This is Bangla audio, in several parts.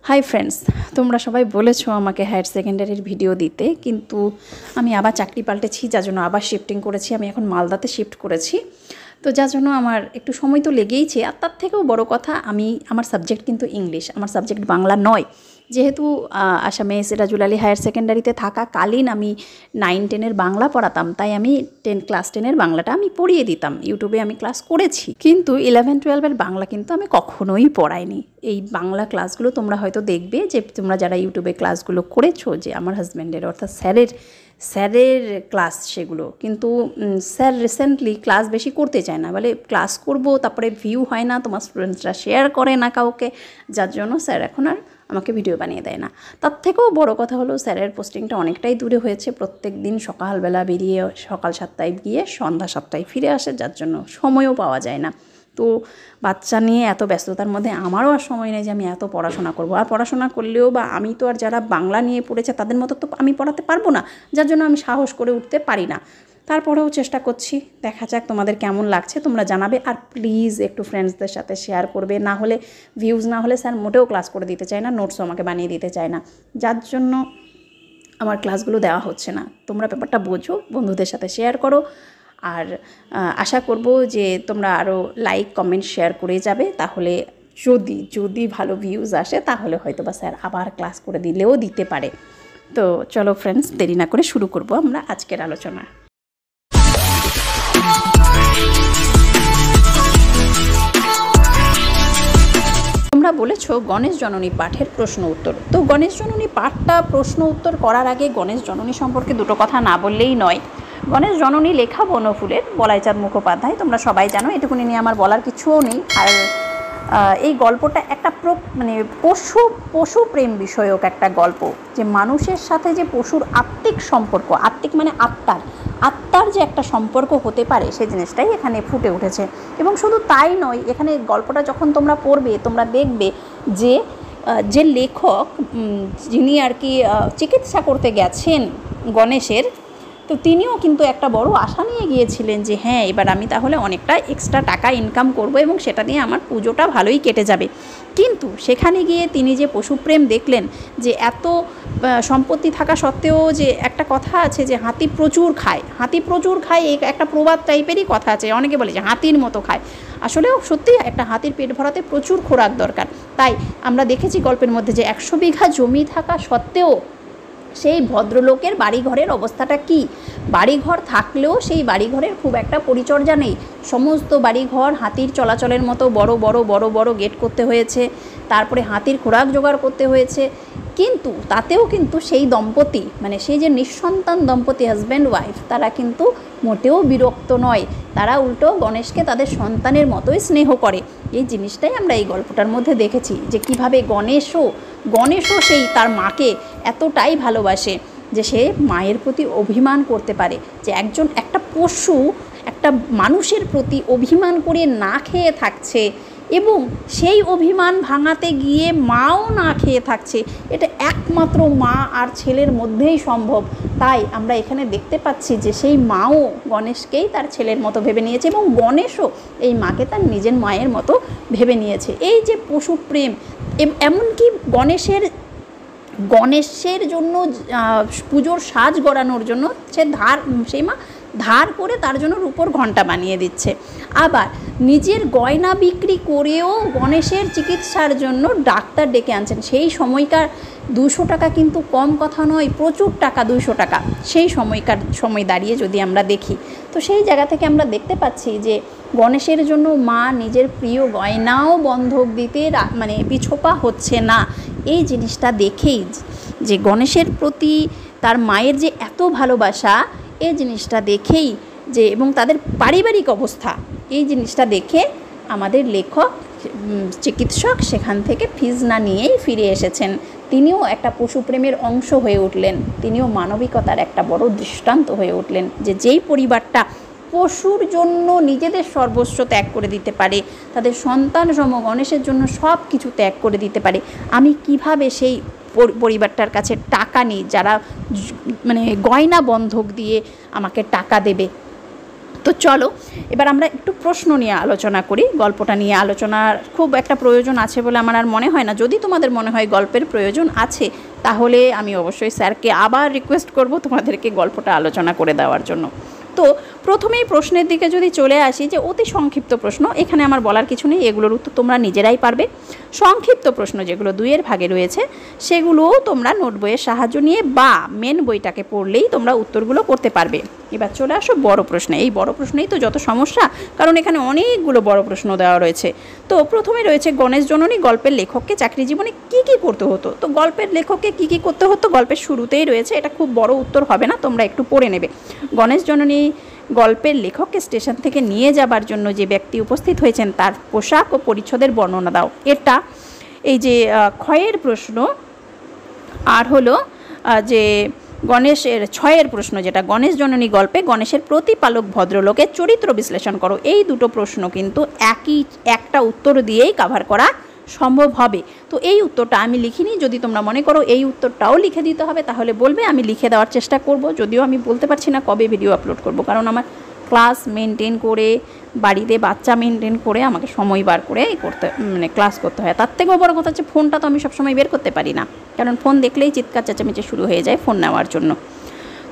হাই ফ্রেন্ডস, তোমরা সবাই বলেছো আমাকে হায়ার সেকেন্ডারির ভিডিও দিতে, কিন্তু আমি আবার চাকরি পাল্টেছি, যার জন্য আবার শিফটিং করেছি। আমি এখন মালদাতে শিফট করেছি, তো যার জন্য আমার একটু সময় তো লেগেইছে। আর তার থেকেও বড় কথা, আমার সাবজেক্ট কিন্তু ইংলিশ, আমার সাবজেক্ট বাংলা নয়। যেহেতু আসামে সিরাজুল আলী হায়ার সেকেন্ডারিতে থাকাকালীন আমি 9-10 বাংলা পড়াতাম, তাই আমি ক্লাস 10 বাংলাটা আমি পড়িয়ে দিতাম। ইউটিউবে আমি ক্লাস করেছি, কিন্তু 11-12 বাংলা কিন্তু আমি কখনোই পড়াইনি। এই বাংলা ক্লাসগুলো তোমরা হয়তো দেখবে, যে তোমরা যারা ইউটিউবে ক্লাসগুলো করেছো, যে আমার হাজব্যান্ডের অর্থাৎ স্যারের ক্লাস সেগুলো, কিন্তু স্যার রিসেন্টলি ক্লাস বেশি করতে চায় না, বলে ক্লাস করব তারপরে ভিউ হয় না, তোমার স্টুডেন্টসরা শেয়ার করে না কাউকে, যার জন্য স্যার এখন আর আমাকে ভিডিও বানিয়ে দেয় না। তার থেকেও বড় কথা হলো, স্যারের পোস্টিংটা অনেকটাই দূরে হয়েছে। প্রত্যেক দিন সকালবেলা বেরিয়ে সকাল 7টায় গিয়ে সন্ধ্যা 7টায় ফিরে আসে, যার জন্য সময়ও পাওয়া যায় না। তো বাচ্চা নিয়ে এত ব্যস্ততার মধ্যে আমারও আর সময় নেই যে আমি এত পড়াশোনা করব। আর পড়াশোনা করলেও বা আমি তো আর যারা বাংলা নিয়ে পড়েছে তাদের মতো তো আমি পড়াতে পারবো না, যার জন্য আমি সাহস করে উঠতে পারি না। তারপরেও চেষ্টা করছি, দেখা যাক তোমাদের কেমন লাগছে, তোমরা জানাবে। আর প্লিজ একটু ফ্রেন্ডসদের সাথে শেয়ার করবে, না হলে ভিউজ না হলে স্যার মোটেও ক্লাস করে দিতে চায় না, নোটসও আমাকে বানিয়ে দিতে চায় না, যার জন্য আমার ক্লাসগুলো দেওয়া হচ্ছে না। তোমরা ব্যাপারটা বোঝো, বন্ধুদের সাথে শেয়ার করো। আর আশা করব যে তোমরা আরও লাইক কমেন্ট শেয়ার করে যাবে, তাহলে যদি ভালো ভিউজ আসে তাহলে হয়তো বা স্যার আবার ক্লাস করে দিলেও দিতে পারে। তো চলো ফ্রেন্ডস, দেরি না করে শুরু করব আমরা আজকের আলোচনা। তোমরা বলেছো গণেশ জননী পাঠের প্রশ্ন উত্তর। তো গণেশ জননী পাঠটা প্রশ্ন উত্তর করার আগে গণেশ জননী সম্পর্কে দুটো কথা না বললেই নয়। গণেশ জননী লেখা বনফুলের বলাইচাঁদ মুখোপাধ্যায়, তোমরা সবাই জানো, এটুকুনি নিয়ে আমার বলার কিছুও নেই। আর এই গল্পটা একটা পশু প্রেম বিষয়ক একটা গল্প, যে মানুষের সাথে যে পশুর আত্মিক সম্পর্ক, আত্মিক মানে আত্মার যে একটা সম্পর্ক হতে পারে, সেই জিনিসটাই এখানে ফুটে উঠেছে। এবং শুধু তাই নয়, এখানে গল্পটা যখন তোমরা পড়বে তোমরা দেখবে যে লেখক, যিনি আর কি চিকিৎসা করতে গেছেন গণেশের, তো তিনিও কিন্তু একটা বড় আশা নিয়ে গিয়েছিলেন যে হ্যাঁ, এবার আমি তাহলে অনেকটা এক্সট্রা টাকা ইনকাম করব এবং সেটা দিয়ে আমার পুজোটা ভালোই কেটে যাবে। কিন্তু সেখানে গিয়ে তিনি যে পশুপ্রেম দেখলেন, যে এত সম্পত্তি থাকা সত্ত্বেও, যে একটা কথা আছে যে হাতি প্রচুর খায়, এই একটা প্রবাদ টাইপেরই কথা আছে। অনেকে বলে যে হাতির মতো খায়, আসলেও সত্যি একটা হাতির পেট ভরাতে প্রচুর খোরাক দরকার। তাই আমরা দেখেছি গল্পের মধ্যে যে 100 বিঘা জমি থাকা সত্ত্বেও সেই ভদ্রলোকের বাড়িঘরের অবস্থাটা কি, বাড়িঘর থাকলেও সেই বাড়িঘরের খুব একটা পরিচর্যা নেই। সমস্ত বাড়িঘর হাতির চলাচলের মতো বড় গেট করতে হয়েছে, তারপরে হাতির খোরাক জোগাড় করতে হয়েছে। কিন্তু তাতেও কিন্তু সেই দম্পতি, মানে সেই যে নিঃসন্তান দম্পতি হাজব্যান্ড ওয়াইফ, তারা কিন্তু মোটেও বিরক্ত নয়, তারা উল্টো গণেশকে তাদের সন্তানের মতোই স্নেহ করে। এই জিনিসটাই আমরা এই গল্পটার মধ্যে দেখেছি, যে কীভাবে গণেশও সেই তার মাকে এতটাই ভালোবাসে যে সে মায়ের প্রতি অভিমান করতে পারে। যে একটা পশু একটা মানুষের প্রতি অভিমান করে না খেয়ে থাকছে, এবং সেই অভিমান ভাঙাতে গিয়ে মাও না খেয়ে থাকছে, এটা একমাত্র মা আর ছেলের মধ্যেই সম্ভব। তাই আমরা এখানে দেখতে পাচ্ছি যে সেই মাও গণেশকেই তার ছেলের মতো ভেবে নিয়েছে, এবং গণেশও এই মাকে তার নিজের মায়ের মতো ভেবে নিয়েছে। এই যে পশুপ্রেম, এমনকি গণেশের জন্য পুজোর সাজ গড়ানোর জন্য সেই মা ধার করে তার জন্য রূপোর ঘণ্টা বানিয়ে দিচ্ছে। আবার নিজের গয়না বিক্রি করেও গণেশের চিকিৎসার জন্য ডাক্তার ডেকে আনছেন। সেই সময়কার 200 টাকা কিন্তু কম কথা নয়, প্রচুর টাকা 200 টাকা সেই সময় দাঁড়িয়ে যদি আমরা দেখি। তো সেই জায়গা থেকে আমরা দেখতে পাচ্ছি যে গণেশের জন্য মা নিজের প্রিয় গয়নাও বন্ধক দিতে মানে পিছোপা হচ্ছে না। এই জিনিসটা দেখেই, যে গণেশের প্রতি তার মায়ের যে এত ভালোবাসা, এই জিনিসটা দেখেই, যে এবং তাদের পারিবারিক অবস্থা, এই জিনিসটা দেখে আমাদের লেখক চিকিৎসক সেখান থেকে ফিজ না নিয়েই ফিরে এসেছেন। তিনিও একটা পশুপ্রেমের অংশ হয়ে উঠলেন, তিনিও মানবিকতার একটা বড় দৃষ্টান্ত হয়ে উঠলেন। যেই পরিবারটা পশুর জন্য নিজেদের সর্বস্ব ত্যাগ করে দিতে পারে, তাদের সন্তান সম গণেশের জন্য সব কিছু ত্যাগ করে দিতে পারে, আমি কিভাবে সেই পরিবারটার কাছে টাকা নিই, যারা মানে গয়না বন্ধক দিয়ে আমাকে টাকা দেবে। তো চলো এবার আমরা একটু প্রশ্ন নিয়ে আলোচনা করি। গল্পটা নিয়ে আলোচনার খুব একটা প্রয়োজন আছে বলে আমার আর মনে হয় না। যদি তোমাদের মনে হয় গল্পের প্রয়োজন আছে, তাহলে আমি অবশ্যই স্যারকে আবার রিকোয়েস্ট করব তোমাদেরকে গল্পটা আলোচনা করে দেওয়ার জন্য। তো প্রথমেই প্রশ্নের দিকে যদি চলে আসি, যে অতি সংক্ষিপ্ত প্রশ্ন, এখানে আমার বলার কিছু নেই, এগুলোর উত্তর তোমরা নিজেরাই পারবে। সংক্ষিপ্ত প্রশ্ন যেগুলো 2-এর ভাগে রয়েছে, সেগুলোও তোমরা নোট বইয়ের সাহায্য নিয়ে বা মেন বইটাকে পড়লেই তোমরা উত্তরগুলো করতে পারবে। এবার চলে আসো বড় প্রশ্নে। এই বড় প্রশ্নেই তো যত সমস্যা, কারণ এখানে অনেকগুলো বড় প্রশ্ন দেওয়া রয়েছে। তো প্রথমে রয়েছে, গণেশ জননী গল্পের লেখককে চাকরি জীবনে কী কী করতে হতো। তো গল্পের লেখককে কী কী করতে হতো গল্পের শুরুতেই রয়েছে, এটা খুব বড় উত্তর হবে না, তোমরা একটু পড়ে নেবে। গণেশ জননী গল্পের লেখককে স্টেশন থেকে নিয়ে যাবার জন্য যে ব্যক্তি উপস্থিত হয়েছেন তার পোশাক ও পরিচ্ছদের বর্ণনা দাও। এটা এই যে ক্ষয়ের প্রশ্ন, আর হলো যে গণেশের 6-এর প্রশ্ন, যেটা গণেশ জননী গল্পে গণেশের প্রতিপালক ভদ্রলোকের চরিত্র বিশ্লেষণ করো। এই দুটো প্রশ্ন কিন্তু একটা উত্তর দিয়েই কভার করা সম্ভব হবে। তো এই উত্তরটা আমি লিখিনি, যদি তোমরা মনে করো এই উত্তরটাও লিখে দিতে হবে তাহলে বলবে, আমি লিখে দেওয়ার চেষ্টা করব। যদিও আমি বলতে পারছি না কবে ভিডিও আপলোড করব, কারণ আমার ক্লাস মেনটেন করে, বাড়িতে বাচ্চা মেনটেন করে আমাকে সময় বার করে ক্লাস করতে হয়। তার থেকেও বড় কথা হচ্ছে, ফোনটা তো আমি সবসময় বের করতে পারি না, কারণ ফোন দেখলেই চিৎকার চেঁচামেচি শুরু হয়ে যায় ফোন নেওয়ার জন্য।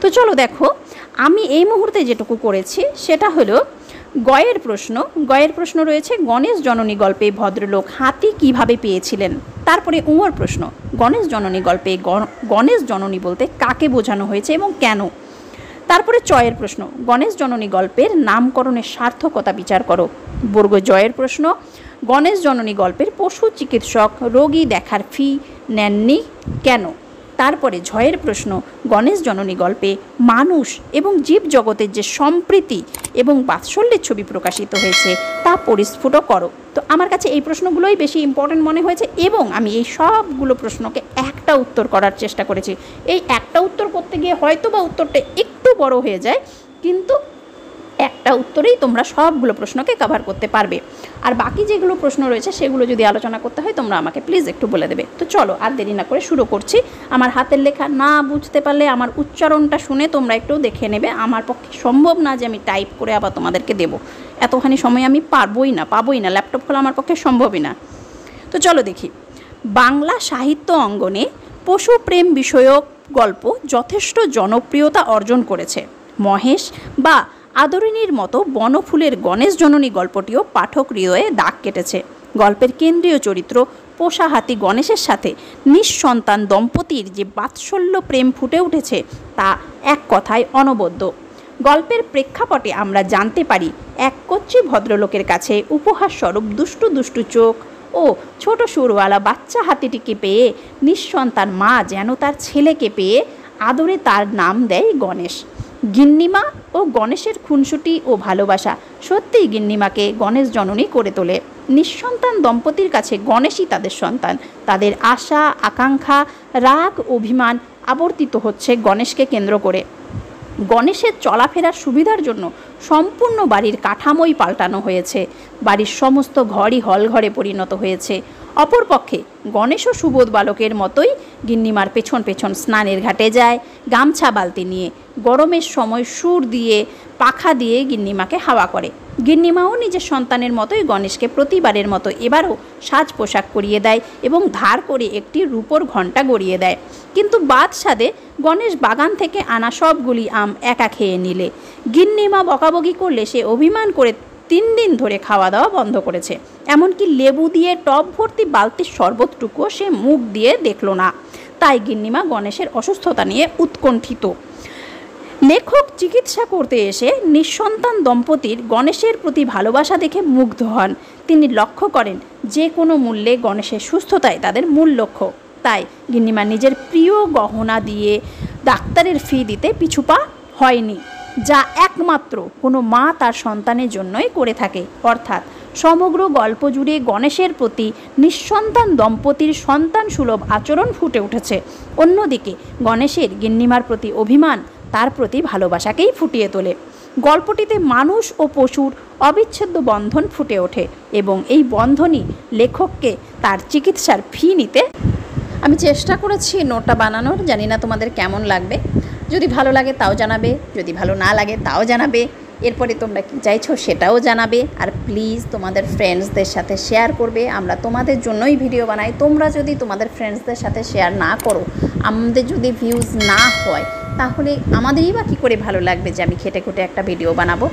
তো চলো দেখো, আমি এই মুহূর্তে যেটুকু করেছি সেটা হলো গয়ের প্রশ্ন। গয়ের প্রশ্ন রয়েছে, গণেশ জননী গল্পে ভদ্রলোক হাতি কিভাবে পেয়েছিলেন। তারপরে উঙর প্রশ্ন, গণেশ জননী গল্পে গণেশ জননী বলতে কাকে বোঝানো হয়েছে এবং কেন। তারপরে চয়ের প্রশ্ন, গণেশ জননী গল্পের নামকরণের সার্থকতা বিচার করো। বর্গ জয়ের প্রশ্ন, গণেশ জননী গল্পের পশু চিকিৎসক রোগী দেখার ফি নেননি কেন। তারপরে ঝয়ের প্রশ্ন, গণেশ জননী গল্পে মানুষ এবং জীব জগতের যে সম্প্রীতি এবং বাৎসল্যের ছবি প্রকাশিত হয়েছে তা পরিস্ফুট করো। তো আমার কাছে এই প্রশ্নগুলোই বেশি ইম্পর্টেন্ট মনে হয়েছে, এবং আমি এই সবগুলো প্রশ্নকে একটা উত্তর করার চেষ্টা করেছি। এই একটা উত্তর করতে গিয়ে হয়তো বা উত্তরটা একটু বড় হয়ে যায়, কিন্তু একটা উত্তরেই তোমরা সবগুলো প্রশ্নকে কভার করতে পারবে। আর বাকি যেগুলো প্রশ্ন রয়েছে সেগুলো যদি আলোচনা করতে হয় তোমরা আমাকে প্লিজ একটু বলে দেবে। তো চলো আর দেরি না করে শুরু করছি। আমার হাতের লেখা না বুঝতে পারলে আমার উচ্চারণটা শুনে তোমরা একটু দেখে নেবে। আমার পক্ষে সম্ভব না যে আমি টাইপ করে আবার তোমাদেরকে দেবো, এতখানি সময় আমি পাবোই না, ল্যাপটপ খোলা আমার পক্ষে সম্ভবই না। তো চলো দেখি, বাংলা সাহিত্য অঙ্গনে পশুপ্রেম বিষয়ক গল্প যথেষ্ট জনপ্রিয়তা অর্জন করেছে। মহেশ বা আদরিণীর মতো বনফুলের গণেশ জননী গল্পটিও পাঠক হৃদয়ে দাগ কেটেছে। গল্পের কেন্দ্রীয় চরিত্র পোষা হাতি গণেশের সাথে নিঃসন্তান দম্পতির যে বাৎসল্য প্রেম ফুটে উঠেছে তা এক কথায় অনবদ্য। গল্পের প্রেক্ষাপটে আমরা জানতে পারি, এক কচ্ছি ভদ্রলোকের কাছে উপহারস্বরূপ দুষ্টু দুষ্টু চোখ ও ছোট সুরওয়ালা বাচ্চা হাতিটিকে পেয়ে নিঃসন্তান মা যেন তার ছেলেকে পেয়ে আদরে তার নাম দেয় গণেশ। গিন্নিমা ও গণেশের খুনসুটি ও ভালোবাসা সত্যিই গিন্নিমাকে গণেশ জননী করে তোলে। নিঃসন্তান দম্পতির কাছে গণেশই তাদের সন্তান। তাদের আশা আকাঙ্ক্ষা রাগ অভিমান আবর্তিত হচ্ছে গণেশকে কেন্দ্র করে। গণেশের চলাফেরার সুবিধার জন্য সম্পূর্ণ বাড়ির কাঠামোই পাল্টানো হয়েছে। বাড়ির সমস্ত ঘরই হলঘরে পরিণত হয়েছে। অপরপক্ষে গণেশও সুবোধ বালকের মতোই গিন্নিমার পেছন পেছন স্নানের ঘাটে যায়, গামছা বালতি নিয়ে। গরমের সময় সুর দিয়ে পাখা দিয়ে গিন্নিমাকে হাওয়া করে। গিন্নিমাও নিজের সন্তানের মতোই গণেশকে প্রতিবারের মতো এবারও সাজ পোশাক করিয়ে দেয় এবং ধার করে একটি রূপোর ঘণ্টা গড়িয়ে দেয়। কিন্তু বাদ সাধে গণেশ বাগান থেকে আনা সবগুলি আম একা খেয়ে নিলে। গিন্নিমা বকাবকি করলে সে অভিমান করে 3 দিন ধরে খাওয়া দাওয়া বন্ধ করেছে। এমনকি লেবু দিয়ে টব ভর্তি বালতির শরবতটুকুও সে মুখ দিয়ে দেখল না। তাই গিন্নিমা গণেশের অসুস্থতা নিয়ে উৎকণ্ঠিত। লেখক চিকিৎসা করতে এসে নিঃসন্তান দম্পতির গণেশের প্রতি ভালোবাসা দেখে মুগ্ধ হন। তিনি লক্ষ্য করেন যে কোনো মূল্যে গণেশের সুস্থতাই তাদের মূল লক্ষ্য। তাই গিন্নিমা নিজের প্রিয় গহনা দিয়ে ডাক্তারের ফি দিতে পিছুপা হয়নি, যা একমাত্র কোনো মা তার সন্তানের জন্যই করে থাকে। অর্থাৎ সমগ্র গল্প জুড়ে গণেশের প্রতি নিঃসন্তান দম্পতির সন্তান সুলভ আচরণ ফুটে উঠেছে। অন্যদিকে গণেশের গিন্নিমার প্রতি অভিমান তার প্রতি ভালোবাসাকেই ফুটিয়ে তোলে। গল্পটিতে মানুষ ও পশুর অবিচ্ছেদ্য বন্ধন ফুটে ওঠে এবং এই বন্ধনই লেখককে তার চিকিৎসার ফি নিতে। আমি চেষ্টা করেছি নোটটা বানানোর, জানি না তোমাদের কেমন লাগবে। যদি ভালো লাগে তাও জানাবে, যদি ভালো না লাগে তাও জানাবে। এরপরে তোমরা কী চাইছো সেটাও জানাবে। আর প্লিজ তোমাদের ফ্রেন্ডসদের সাথে শেয়ার করবে। আমরা তোমাদের জন্যই ভিডিও বানাই। তোমরা যদি তোমাদের ফ্রেন্ডসদের সাথে শেয়ার না করো, আমাদের যদি ভিউজ না হয়, তাহলে আমাদেরই বা কী করে ভালো লাগবে যে আমি খেটে খুঁটে একটা ভিডিও বানাবো।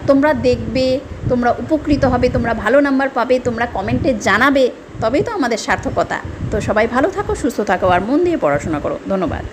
তোমরা দেখবে, তোমরা উপকৃত হবে, তোমরা ভালো নাম্বার পাবে, তোমরা কমেন্টে জানাবে, তবেই তো আমাদের সার্থকতা। তো সবাই ভালো থাকো, সুস্থ থাকো আর মন দিয়ে পড়াশোনা করো। ধন্যবাদ।